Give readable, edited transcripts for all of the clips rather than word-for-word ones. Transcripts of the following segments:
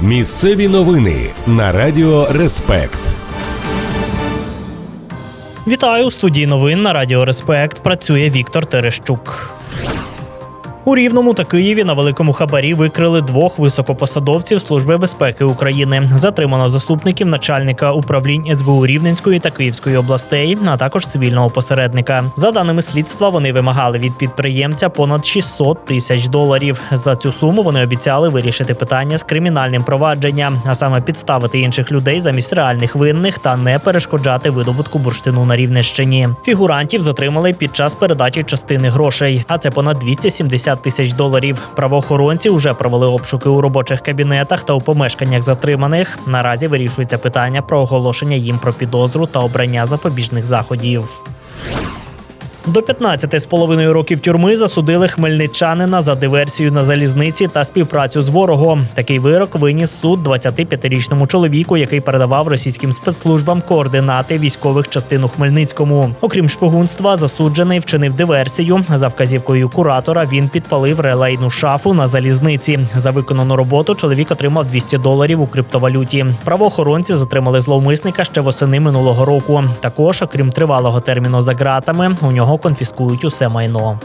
Місцеві новини на Радіо Респект. Вітаю! У студії новин на Радіо Респект працює Віктор Терещук. У Рівному та Києві на великому хабарі викрили двох високопосадовців Служби безпеки України. Затримано заступників начальника управлінь СБУ Рівненської та Київської областей, а також цивільного посередника. За даними слідства, вони вимагали від підприємця понад $600 000. За цю суму вони обіцяли вирішити питання з кримінальним провадженням, а саме підставити інших людей замість реальних винних та не перешкоджати видобутку бурштину на Рівненщині. Фігурантів затримали під час передачі частини грошей, а це понад $270 000. Правоохоронці вже провели обшуки у робочих кабінетах та у помешканнях затриманих. Наразі вирішується питання про оголошення їм про підозру та обрання запобіжних заходів. До 15,5 років тюрми засудили хмельничанина за диверсію на залізниці та співпрацю з ворогом. Такий вирок виніс суд 25-річному чоловіку, який передавав російським спецслужбам координати військових частин у Хмельницькому. Окрім шпигунства, засуджений вчинив диверсію. За вказівкою куратора він підпалив релейну шафу на залізниці. За виконану роботу чоловік отримав $200 у криптовалюті. Правоохоронці затримали зловмисника ще восени минулого року. Також, окрім тривалого терміну за ґратами, у нього конфіскують усе майно.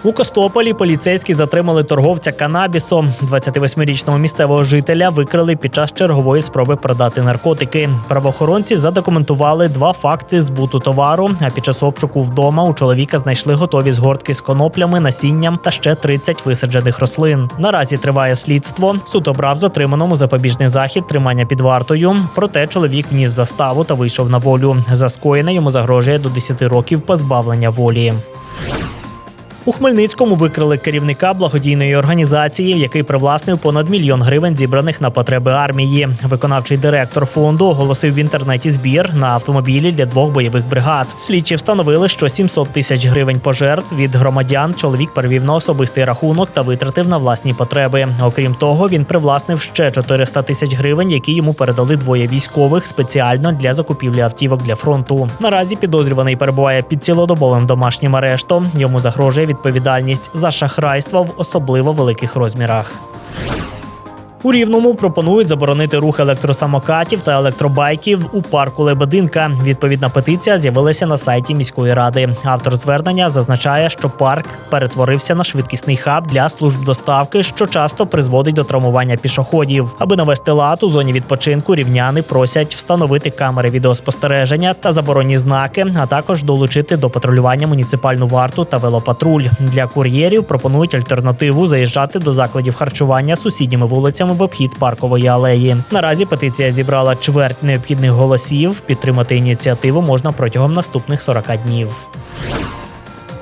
У Костополі поліцейські затримали торговця канабісом. 28-річного місцевого жителя викрили під час чергової спроби продати наркотики. Правоохоронці задокументували 2 факти збуту товару, а під час обшуку вдома у чоловіка знайшли готові згортки з коноплями, насінням та ще 30 висаджених рослин. Наразі триває слідство. Суд обрав затриманому запобіжний захід тримання під вартою. Проте чоловік вніс заставу та вийшов на волю. За скоєне йому загрожує до 10 років позбавлення волі. У Хмельницькому викрили керівника благодійної організації, який привласнив понад $1 мільйон зібраних на потреби армії. Виконавчий директор фонду оголосив в інтернеті збір на автомобілі для 2 бойових бригад. Слідчі встановили, що $700 000 пожертв від громадян чоловік перевів на особистий рахунок та витратив на власні потреби. Окрім того, він привласнив ще $400 000, які йому передали 2 військових спеціально для закупівлі автівок для фронту. Наразі підозрюваний перебуває під цілодобовим домашнім арештом. Йому загрожує відповідальність за шахрайство в особливо великих розмірах. У Рівному пропонують заборонити рух електросамокатів та електробайків у парку Лебединка. Відповідна петиція з'явилася на сайті міської ради. Автор звернення зазначає, що парк перетворився на швидкісний хаб для служб доставки, що часто призводить до травмування пішоходів. Аби навести лад у зоні відпочинку, рівняни просять встановити камери відеоспостереження та заборонні знаки, а також долучити до патрулювання муніципальну варту та велопатруль. Для кур'єрів пропонують альтернативу заїжджати до закладів харчування сусідніми вулицями в обхід паркової алеї. Наразі петиція зібрала чверть необхідних голосів. Підтримати ініціативу можна протягом наступних 40 днів.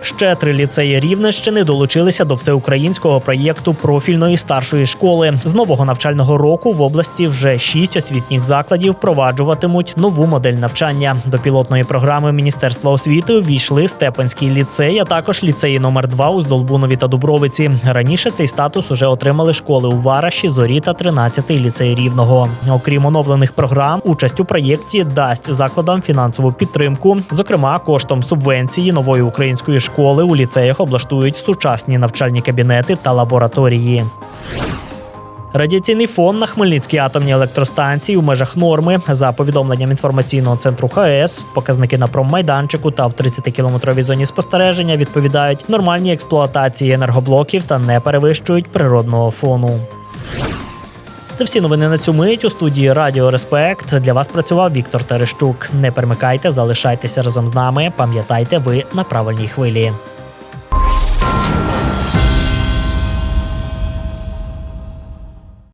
Ще 3 ліцеї Рівненщини долучилися до всеукраїнського проєкту профільної старшої школи. З нового навчального року в області вже 6 освітніх закладів впроваджуватимуть нову модель навчання. До пілотної програми Міністерства освіти увійшли Степанський ліцей, а також ліцеї номер 2 у Здолбунові та Дубровиці. Раніше цей статус уже отримали школи у Вараші, Зорі та 13-й ліцей Рівного. Окрім оновлених програм, участь у проєкті дасть закладам фінансову підтримку. Зокрема, коштом субвенції нової української школи у ліцеях облаштують сучасні навчальні кабінети та лабораторії. Радіаційний фон на Хмельницькій атомній електростанції у межах норми. За повідомленням інформаційного центру ХАЕС, показники на проммайданчику та в 30-кілометровій зоні спостереження відповідають нормальній експлуатації енергоблоків та не перевищують природного фону. Це всі новини на цю мить. У студії Радіо Респект для вас працював Віктор Терещук. Не перемикайте, залишайтеся разом з нами. Пам'ятайте, ви на правильній хвилі.